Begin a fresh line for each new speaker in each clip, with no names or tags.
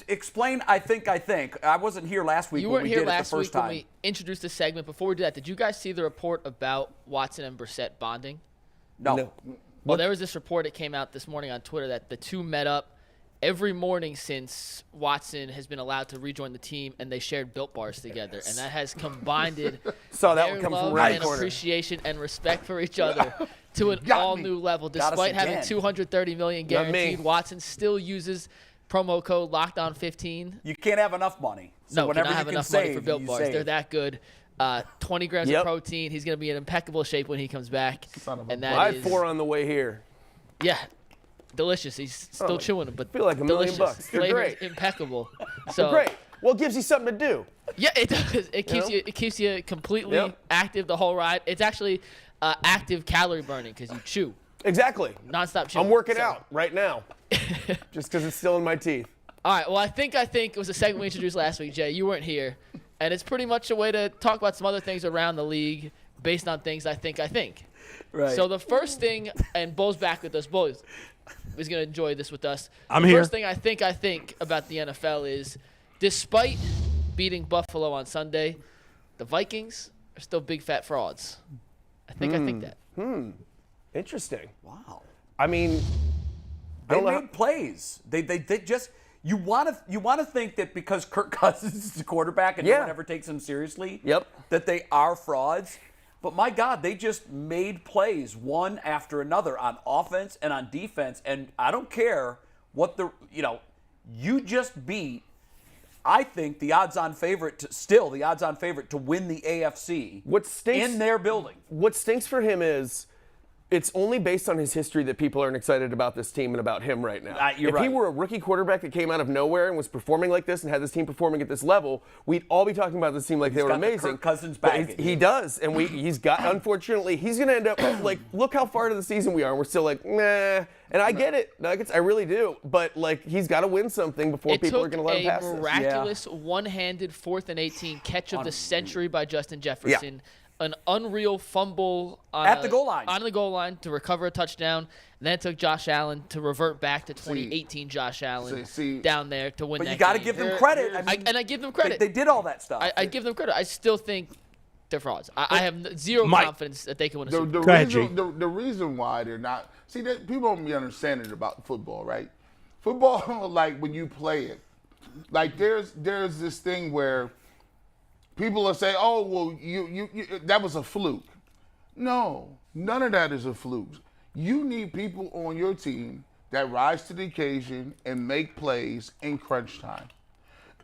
Explain. I think. I wasn't here last week.
You
when
weren't
we
here
did
last
it the
week
first time.
when we introduced the segment. Before we do that, did you guys see the report about Watson and Brissett bonding?
No.
Well, there was this report that came out this morning on Twitter that the two met up every morning since Watson has been allowed to rejoin the team, and they shared Built Bars together, and that has combined
So that
their
would come
love
from right
and
corner.
appreciation and respect for each other to an all-new level. Despite having $230 million guaranteed, Watson still uses promo code LOCKEDON15.
You can't have enough money. So
No,
whenever
cannot have
you can
enough
save,
money for Built
you
Bars.
save.
They're that good. 20 grams of protein. He's going to be in impeccable shape when he comes back.
I had 4 on the way here.
Yeah, delicious. He's still chewing them, but
feel like $1 million bucks. They're
Flavor
great.
is impeccable. So
Great. Well, it gives you something to do.
yeah, it does. It keeps you completely active the whole ride. It's actually active calorie burning because you chew
Exactly.
nonstop chewing.
I'm working out right now, just because it's still in my teeth.
All right. Well, I think it was a segment we introduced last week, Jay. You weren't here, and it's pretty much a way to talk about some other things around the league based on things I think.
Right.
So the first thing, and Bo's back with us. Bo is going to enjoy this with us.
I'm
the
here.
First thing I think about the NFL is, despite beating Buffalo on Sunday, the Vikings are still big fat frauds. I think that.
Interesting.
Wow.
I mean,
They made plays. They just you want to think that because Kirk Cousins is the quarterback and no one ever takes him seriously.
Yep.
That they are frauds. But my God, they just made plays one after another on offense and on defense. And I don't care what you just beat. I think the odds-on favorite to win the AFC.
What stinks
in their building?
What stinks for him is it's only based on his history that people aren't excited about this team and about him right now.
You're
if
right.
he were a rookie quarterback that came out of nowhere and was performing like this and had this team performing at this level, we'd all be talking about this team like they were
got the
amazing.
Kirk Cousins
But
baggage.
he does, and unfortunately, he's going to end up like, look how far into the season we are, and we're still like, nah. And I get it, Nuggets, I really do. But he's got to win something before people are going to let him pass
It took
this.
a miraculous one-handed 4th and 18 catch of the century by Justin Jefferson. An unreal fumble
at the goal line.
On the goal line to recover a touchdown. And then it took Josh Allen to revert back to 2018 Josh Allen down there to win that game.
But you got to give them credit.
I give them credit.
They did all that stuff.
I give them credit. I still think they're frauds. I have zero confidence that they can win a Super Bowl.
The reason why they're not – see, people don't be understanding about football, right? Football, like when you play it, like there's this thing where – people will say, "Oh, well, you that was a fluke." No, none of that is a fluke. You need people on your team that rise to the occasion and make plays in crunch time.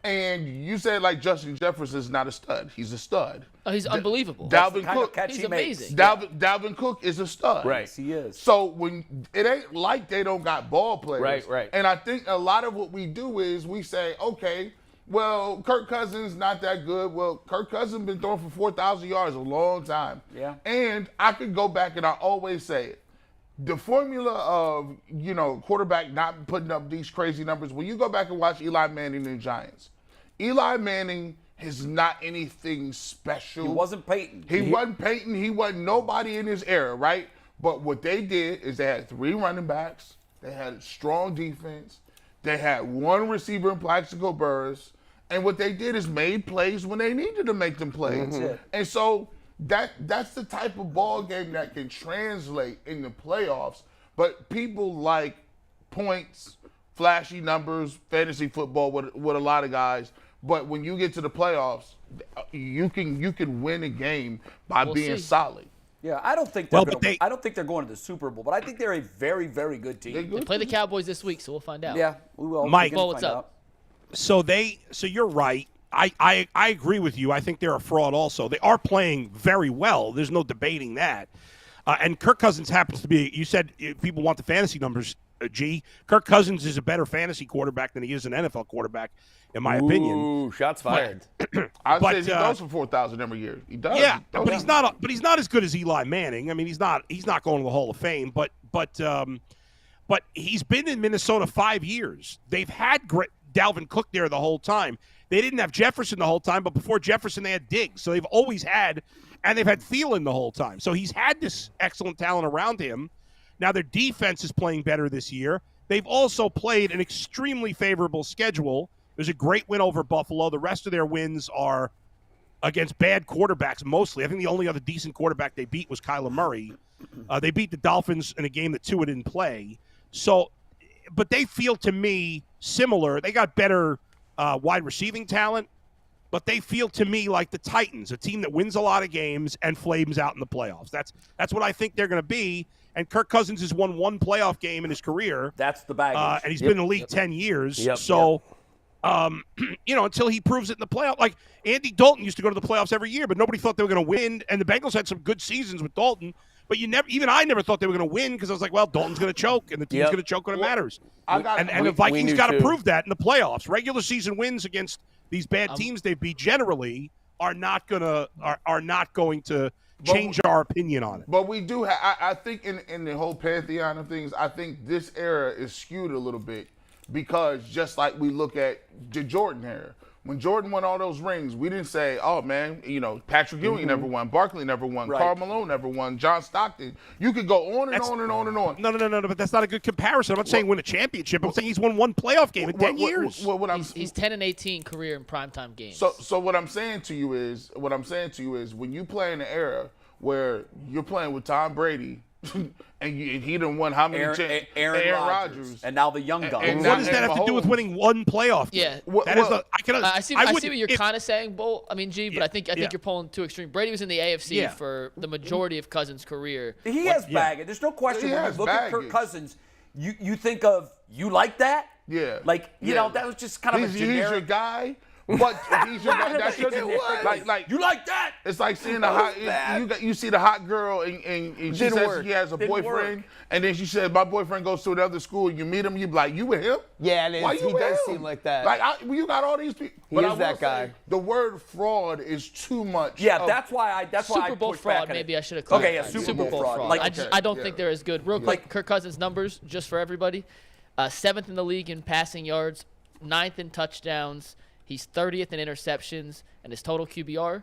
And you said like Justin Jefferson is not a stud. He's a stud.
Oh, he's unbelievable.
Dalvin Cook,
he's amazing.
Dalvin Cook is a stud.
Right.
Yes, he is.
So when it ain't like they don't got ball players.
Right.
And I think a lot of what we do is we say, okay, well, Kirk Cousins not that good. Well, Kirk Cousins been throwing for 4,000 yards a long time.
Yeah.
And I could go back and I always say it. The formula of, quarterback not putting up these crazy numbers, when you go back and watch Eli Manning and the Giants, Eli Manning is not anything special.
He wasn't Peyton.
He wasn't Peyton. He wasn't nobody in his era, right? But what they did is they had 3 running backs. They had a strong defense. They had 1 receiver in Plaxico Burress. And what they did is made plays when they needed to make them plays. And so that's the type of ball game that can translate in the playoffs. But people like points, flashy numbers, fantasy football with a lot of guys. But when you get to the playoffs, you can win a game by being solid.
Yeah, I don't think they're going to the Super Bowl, but I think they're a very, very good team.
They play the Cowboys this week, so we'll find out.
Yeah, we will.
Mike,
what's up?
So you're right. I agree with you. I think they're a fraud also. They are playing very well. There's no debating that. And Kirk Cousins happens to be, you said people want the fantasy numbers, G. Kirk Cousins is a better fantasy quarterback than he is an NFL quarterback, in my opinion.
Ooh, shots fired.
I say he throws for 4,000 every year. He does.
Yeah, but he's not as good as Eli Manning. I mean, he's not going to the Hall of Fame, but he's been in Minnesota 5 years. They've had Dalvin Cook there the whole time. They didn't have Jefferson the whole time, but before Jefferson, they had Diggs. So they've always had, and they've had Thielen the whole time. So he's had this excellent talent around him. Now their defense is playing better this year. they've also played an extremely favorable schedule. There's a great win over Buffalo. The rest of their wins are against bad quarterbacks mostly. I think the only other decent quarterback they beat was Kyler Murray. They beat the Dolphins in a game that Tua didn't play. So, but they feel to me similar. They got better wide receiving talent, but they feel to me like the Titans, a team that wins a lot of games and flames out in the playoffs. That's what I think they're going to be. And Kirk Cousins has won one playoff game in his career.
That's the baggage.
And he's been in the league 10 years. So, until he proves it in the playoff. Like, Andy Dalton used to go to the playoffs every year, but nobody thought they were going to win. And the Bengals had some good seasons with Dalton. But I never thought they were going to win because I was like, well, Dalton's going to choke, and the team's going to choke when it matters. And the Vikings got to prove that in the playoffs. Regular season wins against these bad teams they beat generally are not going to change our opinion on it.
But we do have, I think in the whole pantheon of things, I think this era is skewed a little bit because just like we look at the Jordan era, when Jordan won all those rings, we didn't say, oh, man, Patrick Ewing never won, Barkley never won, Karl Malone never won, John Stockton. You could go on and on and on and on.
No, but that's not a good comparison. I'm not saying win a championship. I'm saying he's won one playoff game in 10 years.
He's 10-18 career in primetime games.
So what I'm saying to you is when you play in an era where you're playing with Tom Brady, and he done won how many
Aaron Rodgers. And now the young guns.
What does that have to do with winning one playoff game?
Yeah. I see what you're kind of saying, Bull. I mean, G, but I think you're pulling too extreme. Brady was in the AFC for the majority of Cousins' career.
He has baggage. There's no question. When you look at Kirk Cousins, you think of, you like that?
Yeah.
That was just kind of a generic.
He's your guy. But he's your guy. That's your like
you like that?
It's like seeing you see the hot girl and she says she has a boyfriend, and then she said my boyfriend goes to another school. And you meet him, you be like, you with him?
Yeah, he does seem like that.
Like you got all these people.
He is that guy.
The word fraud is too much.
Yeah, that's why I
Super Bowl
push
fraud.
back
Maybe I should have clarified.
Okay, yeah, Super Bowl fraud.
I don't think they're as good. Real quick, Kirk Cousins' numbers just for everybody: 7th in the league in passing yards, 9th in touchdowns. He's 30th in interceptions, and his total QBR,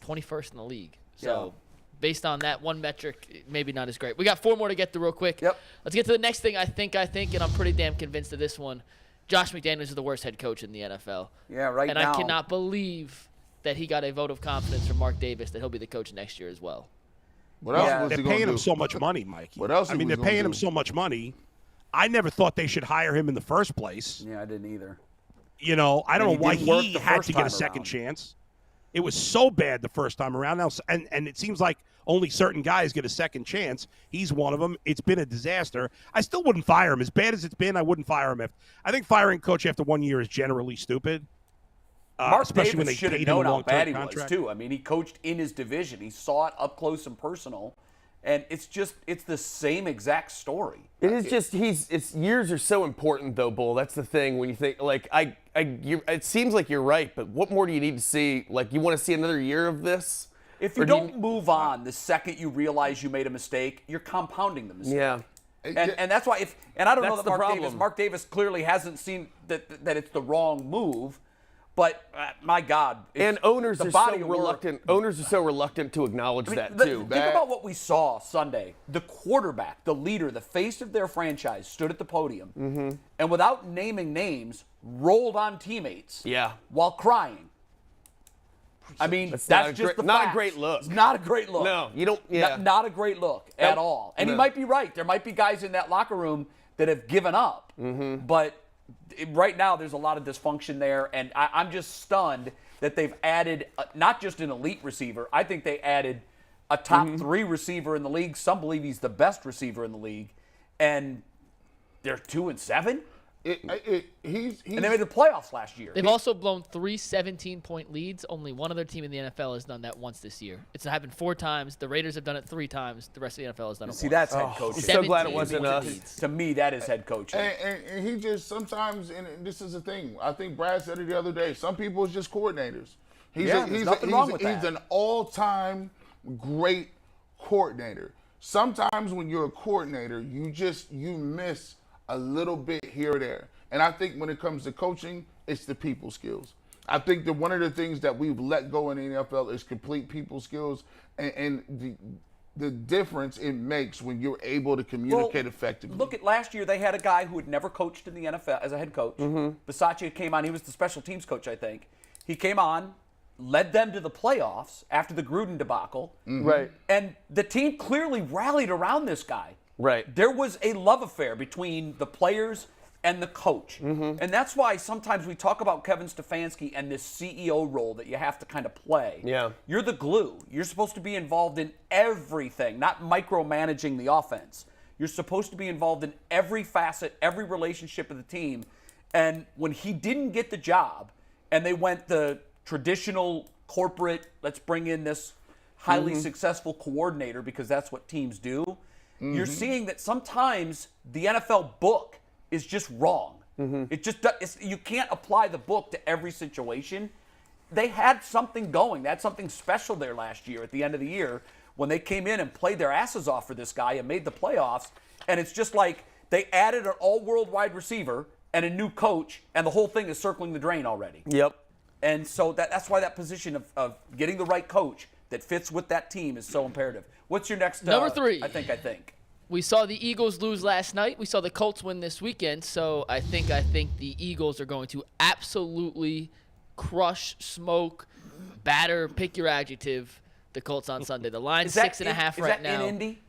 21st in the league. So, based on that one metric, maybe not as great. We got 4 more to get through real quick.
Yep.
Let's get to the next thing. I think, and I'm pretty damn convinced of this one. Josh McDaniels is the worst head coach in the NFL.
Yeah, right now.
And I cannot believe that he got a vote of confidence from Mark Davis that he'll be the coach next year as well.
What else was
they're
he gonna
paying
do?
him so much money, Mikey.
What else?
They're paying him so much money. I never thought they should hire him in the first place.
Yeah, I didn't either.
I don't know why he had to get a second
around.
chance. It was so bad the first time around. Now, and it seems like only certain guys get a second chance. He's one of them. It's been a disaster. I still wouldn't fire him. As bad as it's been, I wouldn't fire him. I think firing coach after 1 year is generally stupid.
Mark
especially when they
Davis should have
paid him a
known how
long-term
bad he
contract.
was, too. I mean, he coached in his division. He saw it up close and personal. And it's the same exact story.
It is just years are so important though, Bull. That's the thing when you think it seems like you're right, but what more do you need to see? Like you want to see another year of this?
If you don't move on the second you realize you made a mistake, you're compounding the mistake.
Yeah.
And that's why I don't know
That's
that Mark Davis clearly hasn't seen that it's the wrong move. But my God,
owners are so reluctant. Owners are so reluctant to acknowledge that too.
Think about what we saw Sunday. The quarterback, the leader, the face of their franchise, stood at the podium and, without naming names, rolled on teammates. While crying. I mean, that's just
not a great look.
It's not a great look.
No, you don't. Yeah,
not a great look at all. And he might be right. There might be guys in that locker room that have given up. But right now, there's a lot of dysfunction there, and I'm just stunned that they've added not just an elite receiver. I think they added a top 3 receiver in the league. Some believe he's the best receiver in the league, and they're 2-7.
And
they made the playoffs last year.
They've also blown 3 17-point leads. Only one other team in the NFL has done that once this year. It's happened 4 times. The Raiders have done it 3 times. The rest of the NFL has done it once.
See, that's head coaching.
I'm so glad it wasn't us.
To me, that is head coaching.
And he just sometimes, and this is the thing, I think Brad said it the other day, some people is just coordinators. He's
nothing wrong with that.
He's an all-time great coordinator. Sometimes when you're a coordinator, you miss a little bit here or there. And I think when it comes to coaching, it's the people skills. I think that one of the things that we've let go in the NFL is complete people skills. And the difference it makes when you're able to communicate effectively.
Look at last year. They had a guy who had never coached in the NFL as a head coach. Bisaccia came on. He was the special teams coach, I think. He came on, led them to the playoffs after the Gruden debacle.
Right.
And the team clearly rallied around this guy.
Right.
There was a love affair between the players and the coach. And that's why sometimes we talk about Kevin Stefanski and this CEO role that you have to kind of play.
Yeah.
You're the glue. You're supposed to be involved in everything, not micromanaging the offense. You're supposed to be involved in every facet, every relationship of the team. And when he didn't get the job and they went the traditional corporate, let's bring in this highly successful coordinator because that's what teams do, you're seeing that sometimes the NFL book is just wrong. It just you can't apply the book to every situation. They had something going. They had something special there last year at the end of the year when they came in and played their asses off for this guy and made the playoffs. And it's just like they added an all-world wide receiver and a new coach, and the whole thing is circling the drain already.
Yep.
And so that's why that position of getting the right coach that fits with that team is so imperative. What's your next
Number 3?
I think.
We saw the Eagles lose last night. We saw the Colts win this weekend. So I think the Eagles are going to absolutely crush, smoke, batter, pick your adjective, the Colts on Sunday. The line's 6.5 right now.
Is that in Indy?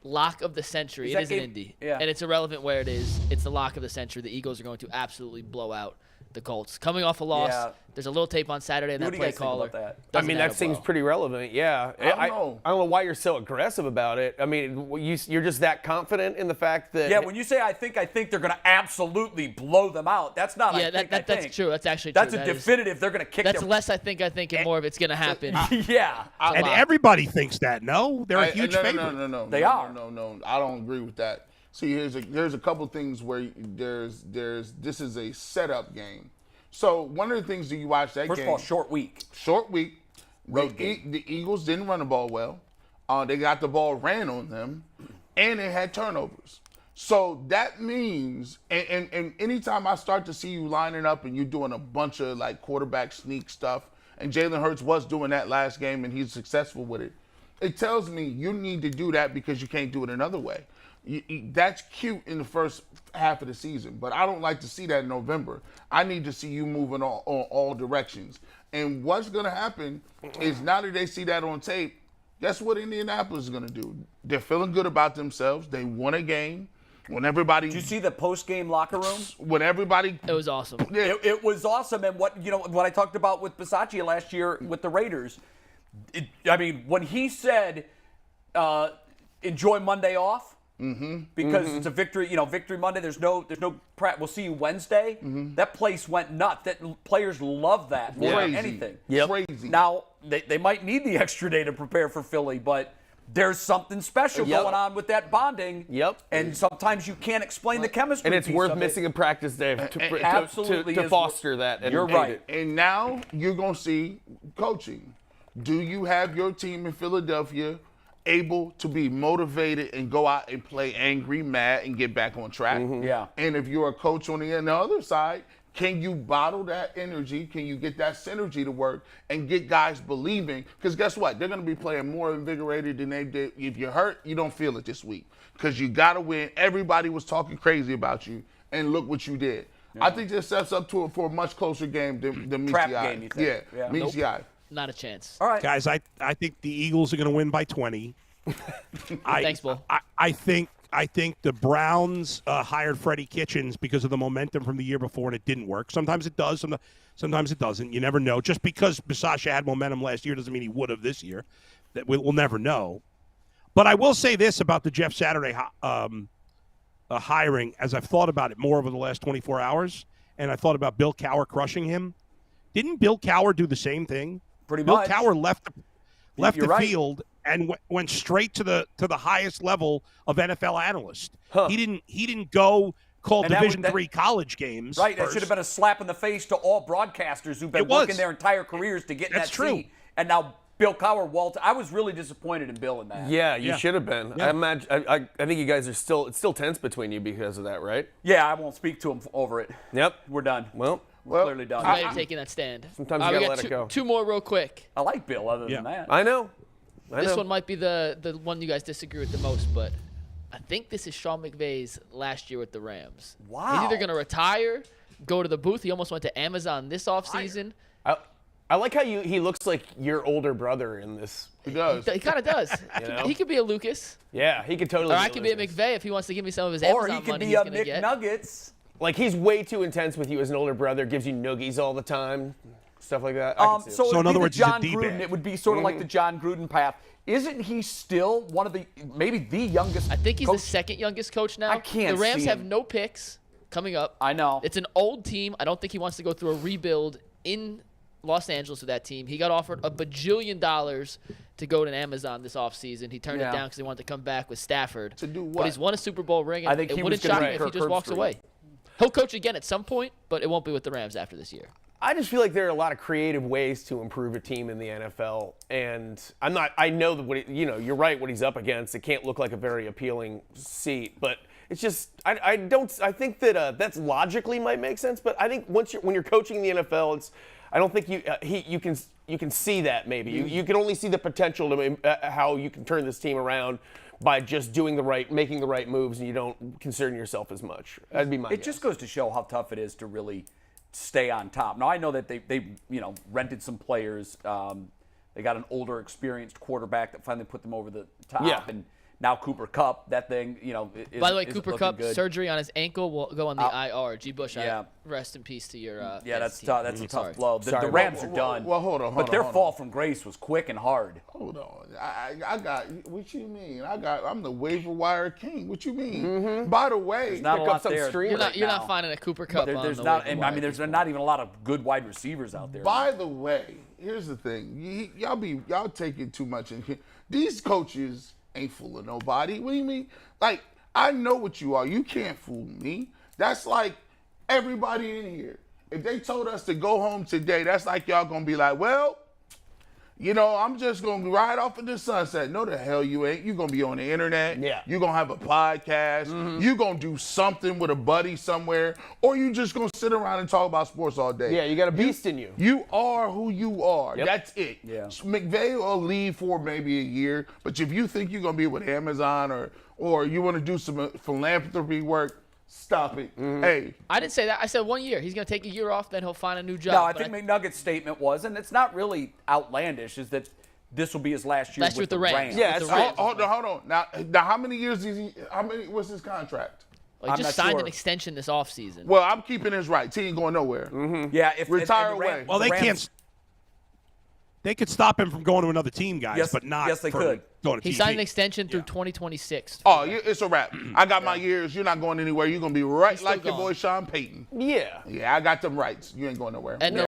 Lock of the century. It is in Indy.
Yeah.
And it's irrelevant where it is. It's the lock of the century. The Eagles are going to absolutely blow out the Colts. Coming off a loss, there's a little tape on Saturday and
What
that
do you
play
guys think
caller.
about that?
I mean, that seems pretty relevant, yeah.
I don't
know why you're so aggressive about it. I mean, you're just that confident in the fact that...
Yeah, when you say I think they're going to absolutely blow them out, that's not I think.
That's true. That's actually true.
That's a definitive. They're going to kick
That's
their...
less I think, and more of it's going to happen.
Yeah.
And everybody thinks that, no? They're a huge favorite.
No.
They are.
No. I don't agree with that. See, there's a couple things where this is a setup game. So one of the things that you watch that
First
game.
of all, short week.
The Eagles didn't run the ball well. They got the ball ran on them, and they had turnovers. So that means, and anytime I start to see you lining up and you're doing a bunch of like quarterback sneak stuff, and Jalen Hurts was doing that last game and he's successful with it, it tells me you need to do that because you can't do it another way. That's cute in the first half of the season, but I don't like to see that in November. I need to see you moving on all directions. And what's going to happen is now that they see that on tape, guess what Indianapolis is going to do? They're feeling good about themselves. They won a game. When everybody...
Did you see the post-game locker room?
When everybody...
It was awesome.
It was awesome. And what I talked about with Bisaccia last year with the Raiders, when he said, enjoy Monday off, because it's a victory, Victory Monday. There's no prep. We'll see you Wednesday. That place went nuts. That players love that more than anything.
Crazy.
Now they might need the extra day to prepare for Philly, but there's something special going on with that bonding. And sometimes you can't explain the chemistry.
And it's worth missing a practice day to foster that. And
you're right.
And now you're going to see coaching. Do you have your team in Philadelphia able to be motivated and go out and play angry, mad, and get back on track?
Yeah.
And if you're a coach on the other side, can you bottle that energy? Can you get that synergy to work and get guys believing? Because guess what? They're going to be playing more invigorated than they did. If you're hurt, you don't feel it this week because you got to win. Everybody was talking crazy about you, and look what you did. Yeah. I think this sets up for a much closer game than meets
Trap
the eye.
game, you think?
Yeah, meets the eye.
Not a chance.
All right.
Guys, I think the Eagles are going to win by 20.
Thanks, Bull.
I think the Browns hired Freddie Kitchens because of the momentum from the year before, and it didn't work. Sometimes it does, sometimes it doesn't. You never know. Just because Bisaccia had momentum last year doesn't mean he would have this year. That we'll never know. But I will say this about the Jeff Saturday hiring, as I've thought about it more over the last 24 hours, and I thought about Bill Cowher crushing him. Didn't Bill Cowher do the same thing?
Pretty
Bill
much.
Cowher left the
right.
field and went straight to the highest level of NFL analyst. He didn't go call Division III college games.
Right,
first.
that should have been a slap in the face to all broadcasters who've been working their entire careers to get in that seat. And now Bill Cowher, I was really disappointed in Bill in that.
Yeah, you should have been.
Yeah.
I think you guys are it's still tense between you because of that, right?
Yeah, I won't speak to him over it.
Yep.
We're done.
Well,
clearly done.
I'm taking that stand.
Sometimes you gotta let it go.
Two more real quick.
I like Bill other than that.
I know.
This one might be the one you guys disagree with the most, but I think this is Sean McVay's last year with the Rams.
Wow.
He's either going to retire, go to the booth. He almost went to Amazon this offseason.
I like how he looks like your older brother in this.
He does.
He kind of does. He could be a Lucas.
Yeah, he could totally.
Or I could be a McVay if he wants to give me some of his Amazon
Or he could
money
be
he's
a
gonna get.
McNuggets.
Like, he's way too intense with you as an older brother, gives you noogies all the time, stuff like that. I can see it.
So
in other words, he's a
John
D-bag.
Gruden, it would be sort of like the John Gruden path. Isn't he still one of maybe the youngest?
I think he's
coach?
the second youngest coach now.
I can't
The Rams
see
have
him.
no picks coming up.
I know.
It's an old team. I don't think he wants to go through a rebuild in Los Angeles with that team. He got offered $1 bajillion to go to Amazon this offseason. He turned it down because he wanted to come back with Stafford.
To do
But
what?
he's won a Super Bowl ring, and
I think he
it
was
wouldn't
gonna
shock
be
me if he
Kirk
just walks
Herbstreit.
away. He'll coach again at some point, but it won't be with the Rams after this year.
I just feel like there are a lot of creative ways to improve a team in the NFL, and I know that you're right. What he's up against, it can't look like a very appealing seat, but it's just I think that that's logically might make sense, but I think when you're coaching the NFL, I don't think you can see that maybe you can only see the potential to how you can turn this team around by just making the right moves, and you don't concern yourself as much. That'd be my guess.
It just goes to show how tough it is to really stay on top. Now I know that they rented some players. They got an older, experienced quarterback that finally put them over the top.
Yeah.
And now Cooper Kupp, that thing, is,
By the way,
is
Cooper
looking
Kupp
good.
surgery on his ankle will go on the IR. G. Bush,
Yeah.
rest in peace to your.
Yeah, that's
team.
tough. That's a tough
Sorry.
blow. The
Sorry.
Rams are done.
Well, hold on,
But their
hold
fall from grace was quick and hard.
Hold on. I got, what you mean? I'm the waiver wire king. What you mean? By the way,
There's not a
pick up
lot
some
there.
stream
You're
right
not
now.
finding a Cooper Kupp on
There's
the
not.
waiver
And,
wire.
there's not even a lot of good wide receivers out there.
by the way, here's the thing. Y'all taking too much in here. These coaches ain't fooling nobody. What do you mean? Like, I know what you are. You can't fool me. That's like everybody in here. If they told us to go home today, that's like y'all gonna be like, well, I'm just gonna ride off in the sunset. No, the hell you ain't. You gonna be on the internet.
Yeah.
You gonna have a podcast. You gonna do something with a buddy somewhere, or you just gonna sit around and talk about sports all day.
Yeah, you got a beast in you.
You are who you are.
Yep.
That's it.
Yeah.
McVay will leave for maybe a year, but if you think you're gonna be with Amazon or you want to do some philanthropy work, stop it. Hey,
I didn't say that. I said 1 year. He's going to take a year off, then he'll find a new job.
No, I
But
think McNugget's statement was, and it's not really outlandish, is that this will be his last year with the Rams.
Yeah,
with
that's
the Rams.
hold on. Now, how many years is he? What's his contract?
Well, he
I'm
just
not
signed
sure.
an extension this offseason.
Well, I'm keeping his rights. He ain't going nowhere.
Yeah, if
Retire
and the Rams-
away.
Well,
the
they
Rams-
can't. They could stop him from going to another team, guys,
Yes,
but not
yes, they
for
could.
going to
He
TV.
signed an extension through 2026.
Oh, it's a wrap. I got my years. You're not going anywhere. You're gonna be right
He's still
like your
gone.
boy Sean Payton.
Yeah.
Yeah, I got them rights. You ain't going nowhere.
And